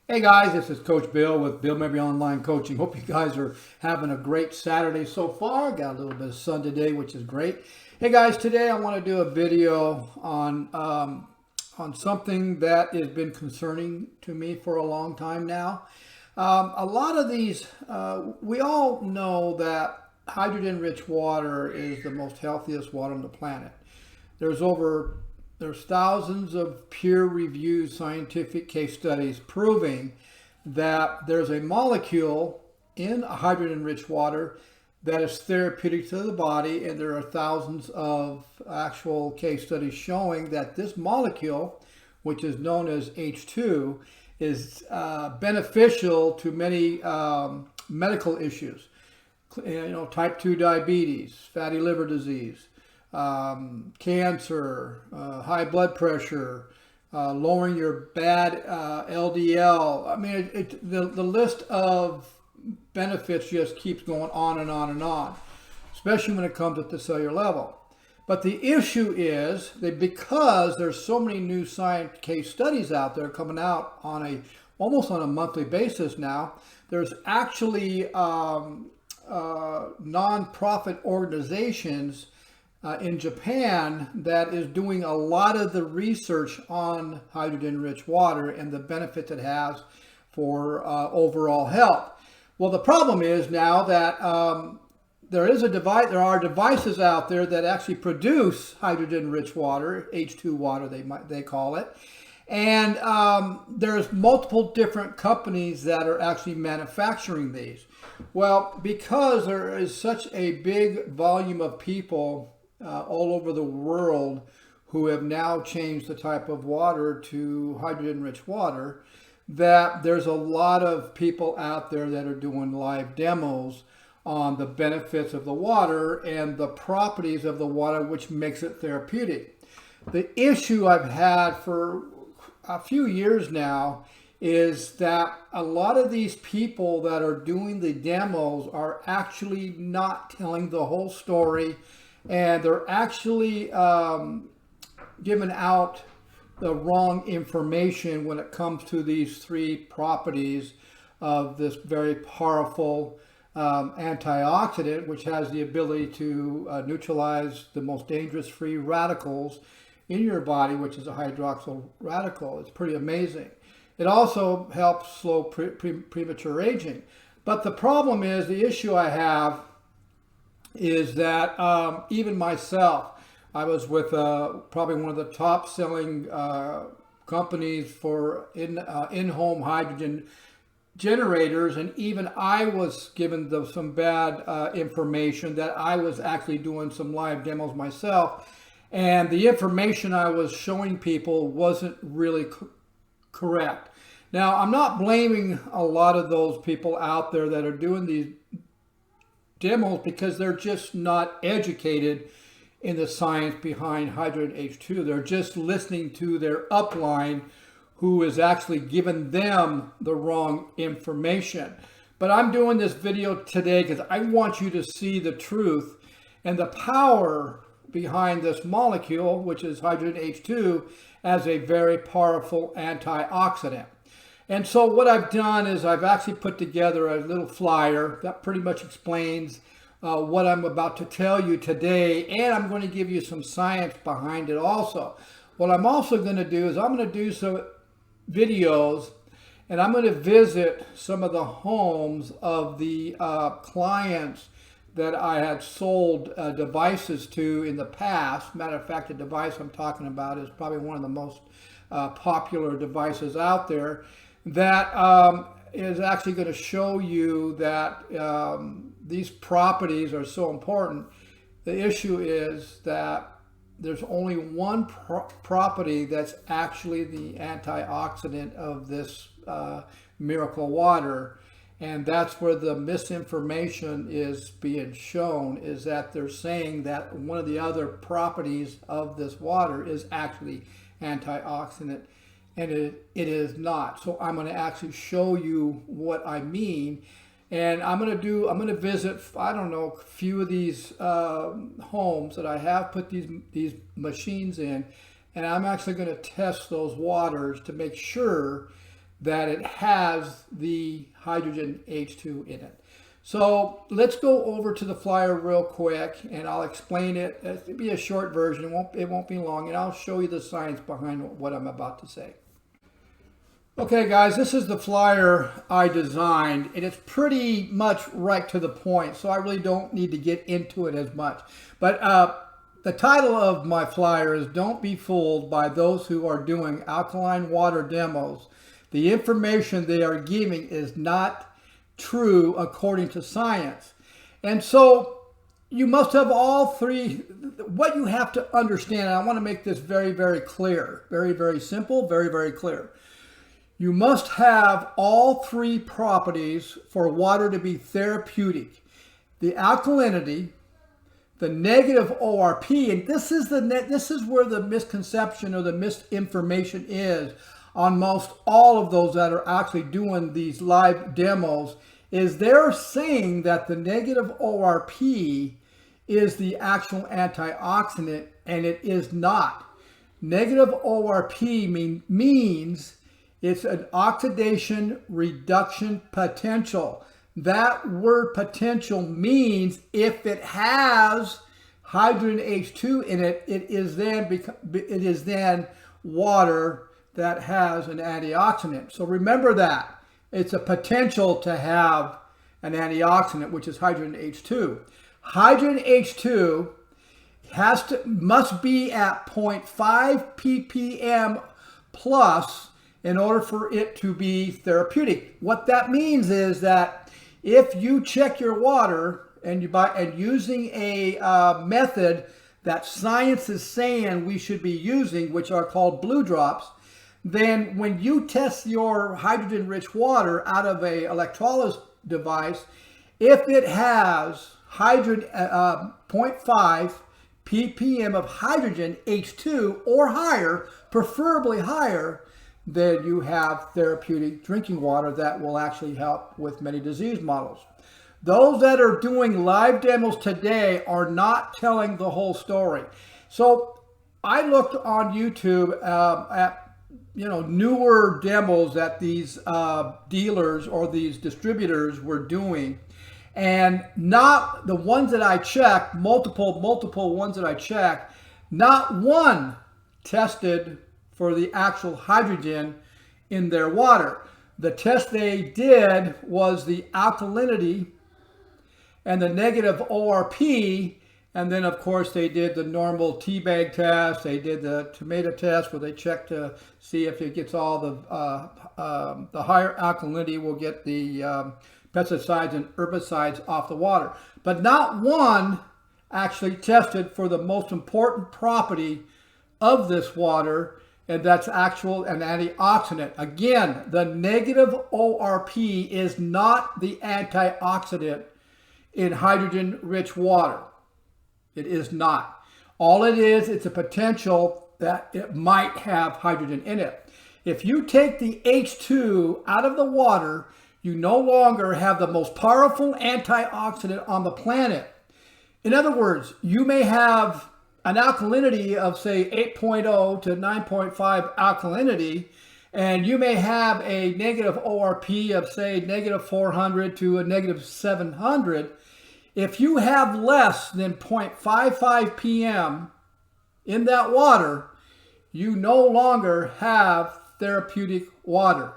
Hey guys, this is Coach Bill with Bill Mabry Online Coaching. Hope you guys are having a great Saturday so far. Got a little bit of sun today, which is great. Hey guys, today I want to do a video on something that has been concerning to me for a long time now. A lot of these, we all know that hydrogen-rich water is the most healthiest water on the planet. There's thousands of peer-reviewed scientific case studies proving that there's a molecule in hydrogen-rich water that is therapeutic to the body, and there are thousands of actual case studies showing that this molecule, which is known as H2, is beneficial to many medical issues. Type 2 diabetes, fatty liver disease, cancer, high blood pressure, lowering your bad LDL. I mean, the list of benefits just keeps going on and on and on, especially when it comes at the cellular level. But the issue is that because there's so many new science case studies out there coming out on almost on a monthly basis now, there's actually non-profit organizations in Japan that is doing a lot of the research on hydrogen-rich water and the benefits it has for overall health. Well, the problem is now that there are devices out there that actually produce hydrogen-rich water, H2 water they call it, and there's multiple different companies that are actually manufacturing these. Well, because there is such a big volume of people all over the world who have now changed the type of water to hydrogen-rich water, that there's a lot of people out there that are doing live demos on the benefits of the water and the properties of the water, which makes it therapeutic. The issue I've had for a few years now is that a lot of these people that are doing the demos are actually not telling the whole story, and they're actually giving out the wrong information when it comes to these three properties of this very powerful antioxidant, which has the ability to neutralize the most dangerous free radicals in your body, which is a hydroxyl radical. It's pretty amazing. It also helps slow premature aging. But the problem is, the issue I have is that even myself, I was with probably one of the top selling companies for in-home hydrogen generators, and even I was given some bad information that I was actually doing some live demos myself, and the information I was showing people wasn't really correct. Now, I'm not blaming a lot of those people out there that are doing these demos because they're just not educated in the science behind hydrogen H2. They're just listening to their upline who is actually giving them the wrong information. But I'm doing this video today because I want you to see the truth and the power behind this molecule, which is hydrogen H2, as a very powerful antioxidant. And so what I've done is I've actually put together a little flyer that pretty much explains what I'm about to tell you today, and I'm going to give you some science behind it also. What I'm also going to do is I'm going to do some videos, and I'm going to visit some of the homes of the clients that I had sold devices to in the past. Matter of fact, the device I'm talking about is probably one of the most popular devices out there that is actually going to show you that these properties are so important. The issue is that there's only one property that's actually the antioxidant of this miracle water, and that's where the misinformation is being shown, is that they're saying that one of the other properties of this water is actually antioxidant, and it is not. So I'm going to actually show you what I mean, and I'm going to visit, I don't know, a few of these homes that I have put these machines in, and I'm actually going to test those waters to make sure that it has the hydrogen H2 in it. So let's go over to the flyer real quick, and I'll explain it. It'll be a short version. It won't be long, and I'll show you the science behind what I'm about to say. Okay, guys, this is the flyer I designed, and it's pretty much right to the point, so I really don't need to get into it as much. But the title of my flyer is "Don't Be Fooled by Those Who Are Doing Alkaline Water Demos. The information they are giving is not true according to science." And so you must have all three. What you have to understand, and I want to make this very, very clear, very, very simple, very, very clear. You must have all three properties for water to be therapeutic: the alkalinity, the negative ORP, and this is where the misconception or the misinformation is on most all of those that are actually doing these live demos, is they're saying that the negative ORP is the actual antioxidant, and it is not. Negative ORP means it's an oxidation reduction potential. That word potential means if it has hydrogen H2 in it, it is then water that has an antioxidant. So remember that. It's a potential to have an antioxidant, which is hydrogen H2. Hydrogen H2 must be at 0.5 ppm plus in order for it to be therapeutic. What that means is that if you check your water and using a method that science is saying we should be using, which are called blue drops, then when you test your hydrogen-rich water out of a electrolysis device, if it has 0.5 ppm of hydrogen H2 or higher, preferably higher, then you have therapeutic drinking water that will actually help with many disease models. Those that are doing live demos today are not telling the whole story. So I looked on YouTube at newer demos that these dealers or these distributors were doing, and not the ones that I checked, multiple ones that I checked, not one tested for the actual hydrogen in their water. The test they did was the alkalinity and the negative ORP, and then of course they did the normal tea bag test. They did the tomato test where they check to see if it gets all the higher alkalinity will get the pesticides and herbicides off the water. But not one actually tested for the most important property of this water, and that's an antioxidant. Again, the negative ORP is not the antioxidant in hydrogen-rich water. It is not. All it is, it's a potential that it might have hydrogen in it. If you take the H2 out of the water, you no longer have the most powerful antioxidant on the planet. In other words, you may have an alkalinity of say 8.0 to 9.5 alkalinity, and you may have a negative ORP of say negative 400 to a negative 700. If you have less than 0.55 ppm in that water, you no longer have therapeutic water.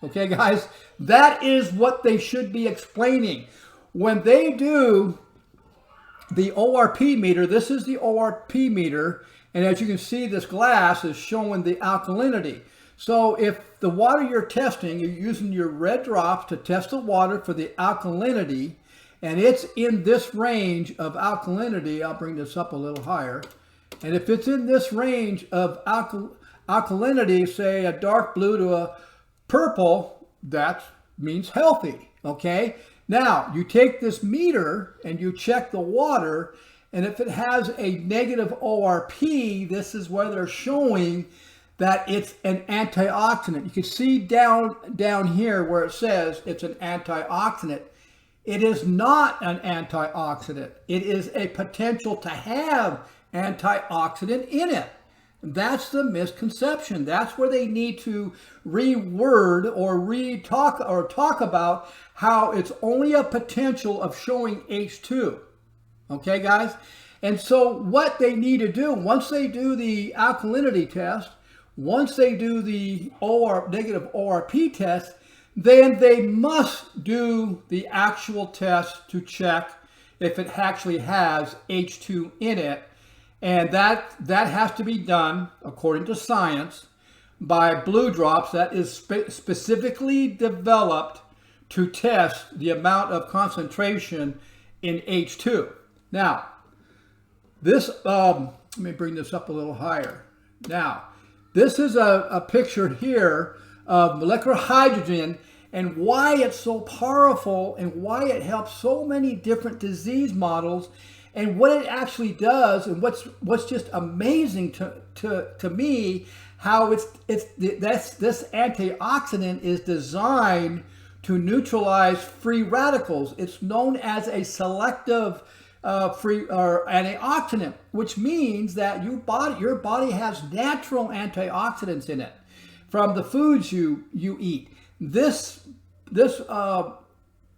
Okay, guys, that is what they should be explaining. When they do the ORP meter, this is the ORP meter, and as you can see, this glass is showing the alkalinity. So if the water you're testing, you're using your red drops to test the water for the alkalinity, and it's in this range of alkalinity, I'll bring this up a little higher, and if it's in this range of alkalinity, say a dark blue to a purple, that means healthy, okay? Now, you take this meter and you check the water, and if it has a negative ORP, this is where they're showing that it's an antioxidant. You can see down here where it says it's an antioxidant. It is not an antioxidant. It is a potential to have antioxidant in it. That's the misconception. That's where they need to reword or talk about how it's only a potential of showing H2. Okay, guys? And so what they need to do, once they do the alkalinity test, once they do the negative ORP test, then they must do the actual test to check if it actually has H2 in it. And that has to be done, according to science, by blue drops that is specifically developed to test the amount of concentration in H2. Now, this, let me bring this up a little higher. Now, this is a picture here of molecular hydrogen and why it's so powerful and why it helps so many different disease models and what it actually does, and what's just amazing to me, how this antioxidant is designed to neutralize free radicals. It's known as a selective free or antioxidant, which means that your body has natural antioxidants in it from the foods you eat. This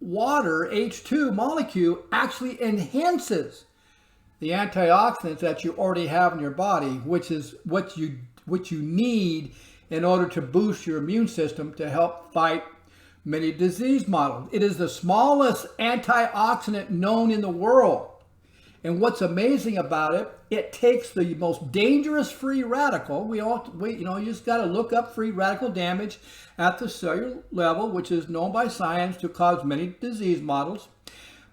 water H2 molecule actually enhances the antioxidants that you already have in your body, which is what you need in order to boost your immune system to help fight many disease models. It is the smallest antioxidant known in the world. And what's amazing about it, it takes the most dangerous free radical. You just got to look up free radical damage at the cellular level, which is known by science to cause many disease models.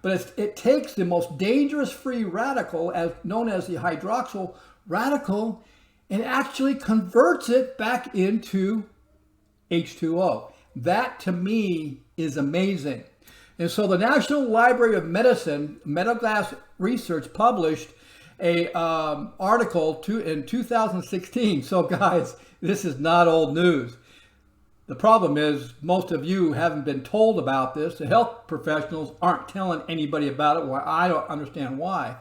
But it takes the most dangerous free radical, known as the hydroxyl radical, and actually converts it back into H2O. That, to me, is amazing. And so the National Library of Medicine, Metalglass Research, published a article in 2016. So guys, this is not old news. The problem is most of you haven't been told about this. The health professionals aren't telling anybody about it. Well, I don't understand why.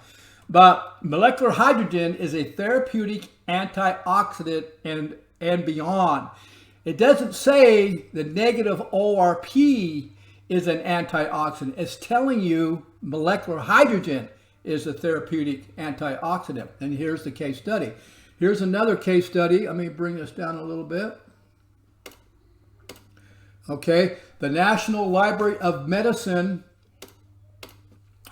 But molecular hydrogen is a therapeutic antioxidant and beyond. It doesn't say the negative ORP is an antioxidant. It's telling you molecular hydrogen is a therapeutic antioxidant. And here's the case study. Here's another case study. Let me bring this down a little bit. Okay, the National Library of Medicine.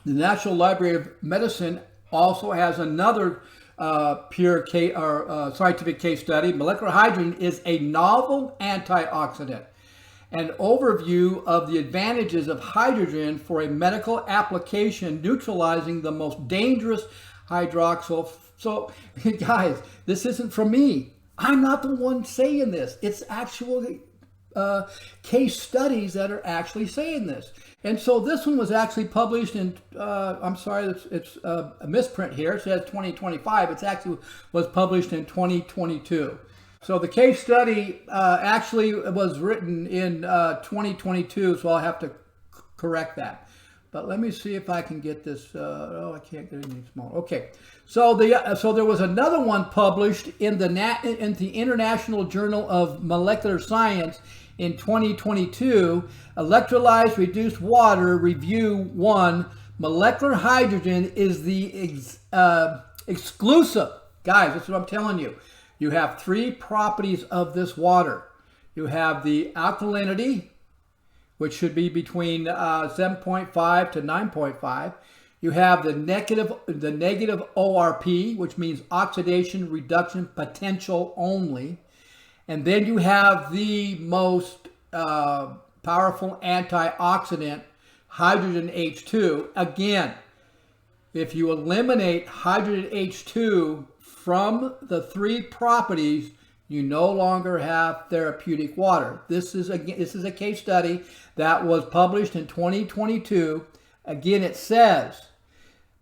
The National Library of Medicine also has another scientific case study. Molecular hydrogen is a novel antioxidant. An overview of the advantages of hydrogen for a medical application neutralizing the most dangerous hydroxyl. So, guys, this isn't from me. I'm not the one saying this. It's actually case studies that are actually saying this. And so this one was actually published in, I'm sorry, it's a misprint here. It says 2025. It actually was published in 2022. So the case study actually was written in 2022, so I'll have to correct that. But let me see if I can get this. I can't get it any smaller. Okay, so there was another one published in the International Journal of Molecular Science in 2022. Electrolyzed reduced water review 1. Molecular hydrogen is the exclusive. Guys, that's what I'm telling you. You have 3 properties of this water. You have the alkalinity, which should be between 7.5 to 9.5. You have the negative ORP, which means oxidation reduction potential only. And then you have the most powerful antioxidant, hydrogen H2. Again, if you eliminate hydrogen H2 from the 3 properties, you no longer have therapeutic water. This is a case study that was published in 2022. Again, it says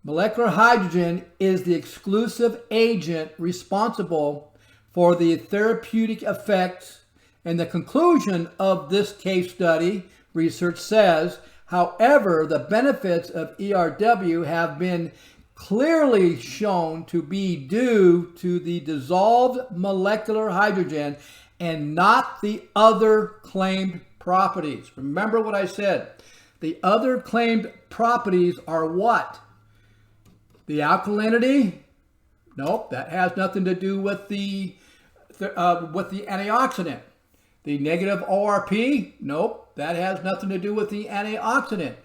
molecular hydrogen is the exclusive agent responsible for the therapeutic effects. And the conclusion of this case study research says, however, the benefits of ERW have been clearly shown to be due to the dissolved molecular hydrogen and not the other claimed properties. Remember what I said. The other claimed properties are what? The alkalinity? Nope, that has nothing to do with the antioxidant. The negative ORP? Nope, that has nothing to do with the antioxidant.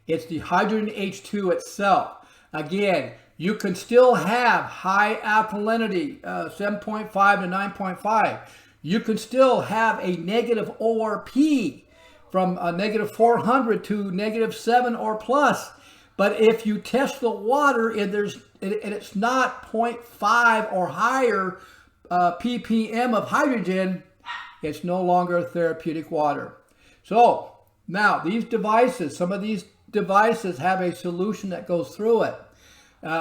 It's the hydrogen H2 itself. Again, you can still have high alkalinity, 7.5 to 9.5. You can still have a negative ORP from a negative 400 to negative 7 or plus. But if you test the water and it's not 0.5 or higher ppm of hydrogen, it's no longer therapeutic water. So now these devices, some of these devices have a solution that goes through it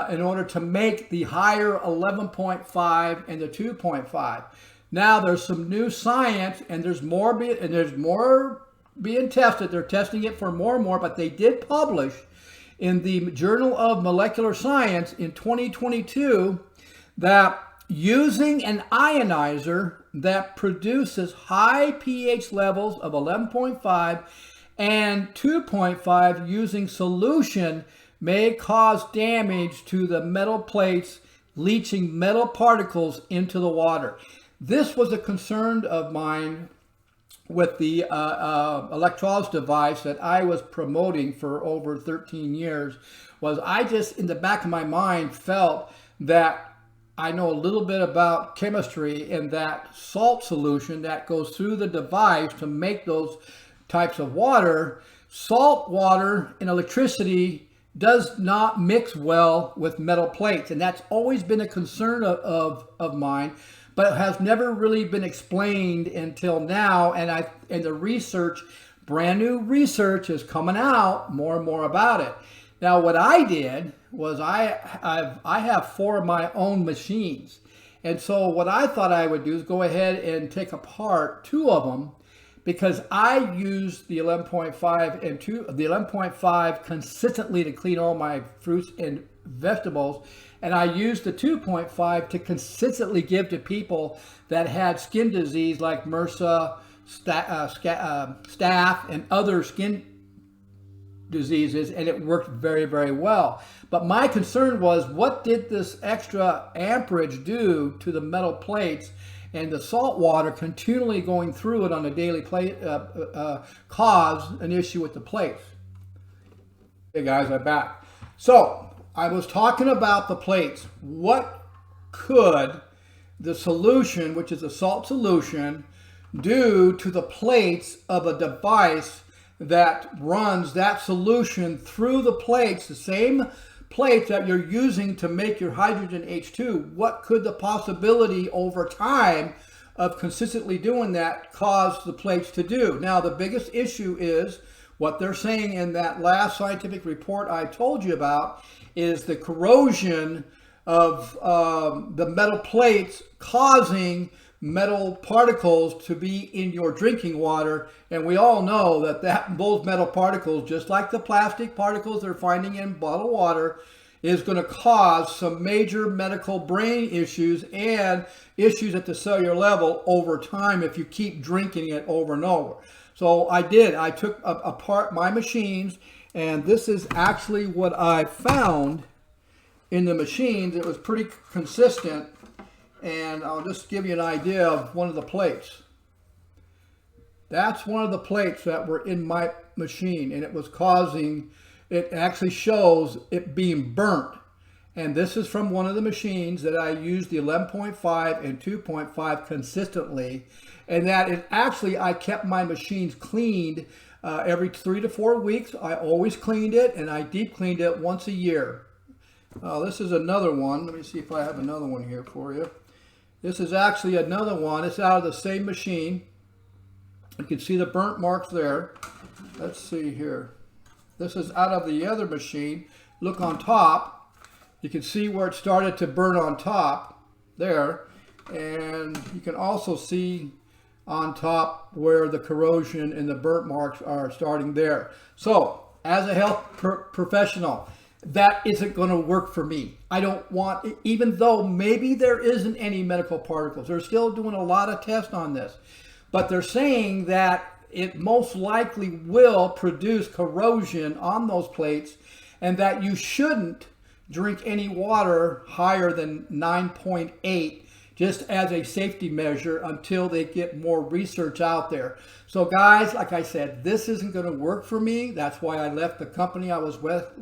in order to make the higher 11.5 and the 2.5. Now there's some new science and there's more being tested. They're testing it for more and more, but they did publish in the Journal of Molecular Science in 2022 that using an ionizer that produces high pH levels of 11.5 and 2.5 using solution may cause damage to the metal plates, leaching metal particles into the water. This was a concern of mine with the electrolysis device that I was promoting for over 13 years. Was I just, in the back of my mind, felt that I know a little bit about chemistry, and that salt solution that goes through the device to make those types of water, salt water and electricity does not mix well with metal plates. And that's always been a concern of mine, but it has never really been explained until now. And the research, brand new research is coming out more and more about it. Now, what I did was I have 4 of my own machines. And so what I thought I would do is go ahead and take apart 2 of them, because I use the 11.5 and the 11.5 consistently to clean all my fruits and vegetables. And I use the 2.5 to consistently give to people that had skin disease like MRSA, staph, and other skin diseases, and it worked very, very well. But my concern was, what did this extra amperage do to the metal plates, and the salt water continually going through it on a daily plate cause an issue with the plates. Hey guys, I'm back. So I was talking about the plates. What could the solution, which is a salt solution, do to the plates of a device that runs that solution through the plates, the same plates that you're using to make your hydrogen H2? What could the possibility over time of consistently doing that cause the plates to do? Now, the biggest issue is what they're saying in that last scientific report I told you about is the corrosion of the metal plates causing metal particles to be in your drinking water. And we all know that those metal particles, just like the plastic particles they're finding in bottled water, is going to cause some major medical brain issues and issues at the cellular level over time if you keep drinking it over and over. So I took apart my machines, and this is actually what I found in the machines. It was pretty consistent. And I'll just give you an idea of one of the plates. That's one of the plates that were in my machine, and it was causing, it actually shows it being burnt. And this is from one of the machines that I used the 11.5 and 2.5 consistently. And that is actually, I kept my machines cleaned every 3 to 4 weeks. I always cleaned it, and I deep cleaned it once a year. This is another one. Let me see if I have another one here for you. This is actually another one. It's out of the same machine. You can see the burnt marks there. Let's see here. This is out of the other machine. Look on top. You can see where it started to burn on top there. And you can also see on top where the corrosion and the burnt marks are starting there. So, as a health professional, that isn't going to work for me. I don't want, even though maybe there isn't any medical particles, they're still doing a lot of tests on this, but they're saying that it most likely will produce corrosion on those plates, and that you shouldn't drink any water higher than 9.8 just as a safety measure until they get more research out there. So guys, like I said, this isn't going to work for me. That's why I left the company I was with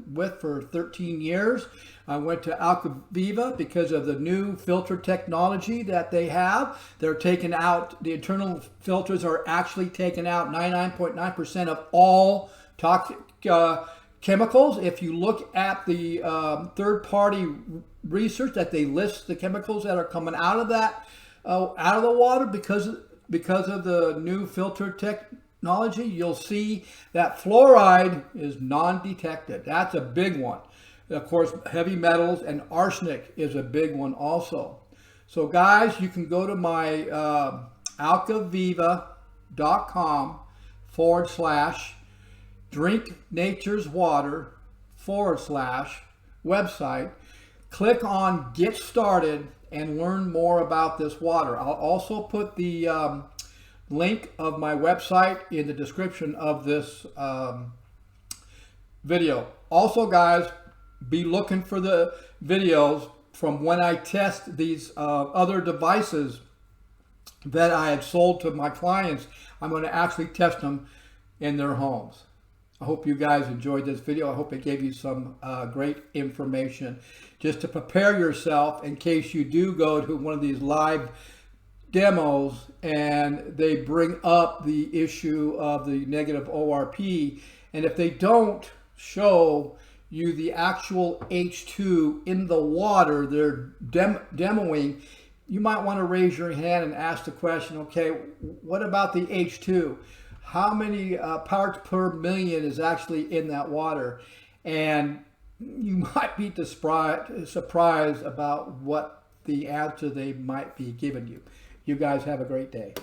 for 13 years. I went to Alkalinity because of the new filter technology that they have. They're taking out, the internal filters are actually taking out 99.9% of all toxic chemicals. If you look at the third-party research that they list the chemicals that are coming out of that, out of the water because of the new filter technology, you'll see that fluoride is non-detected. That's a big one. Of course, heavy metals and arsenic is a big one also. So guys, you can go to my alkaviva.com/drink nature's water /website. Click on get started and learn more about this water. I'll also put the link of my website in the description of this video. Also guys, be looking for the videos from when I test these other devices that I had sold to my clients. I'm going to actually test them in their homes. I hope you guys enjoyed this video. I hope it gave you some great information just to prepare yourself in case you do go to one of these live demos and they bring up the issue of the negative ORP. And if they don't show you the actual H2 in the water they're demoing, you might want to raise your hand and ask the question, okay, what about the H2? How many parts per million is actually in that water? And you might be surprised about what the answer they might be giving you. You guys have a great day.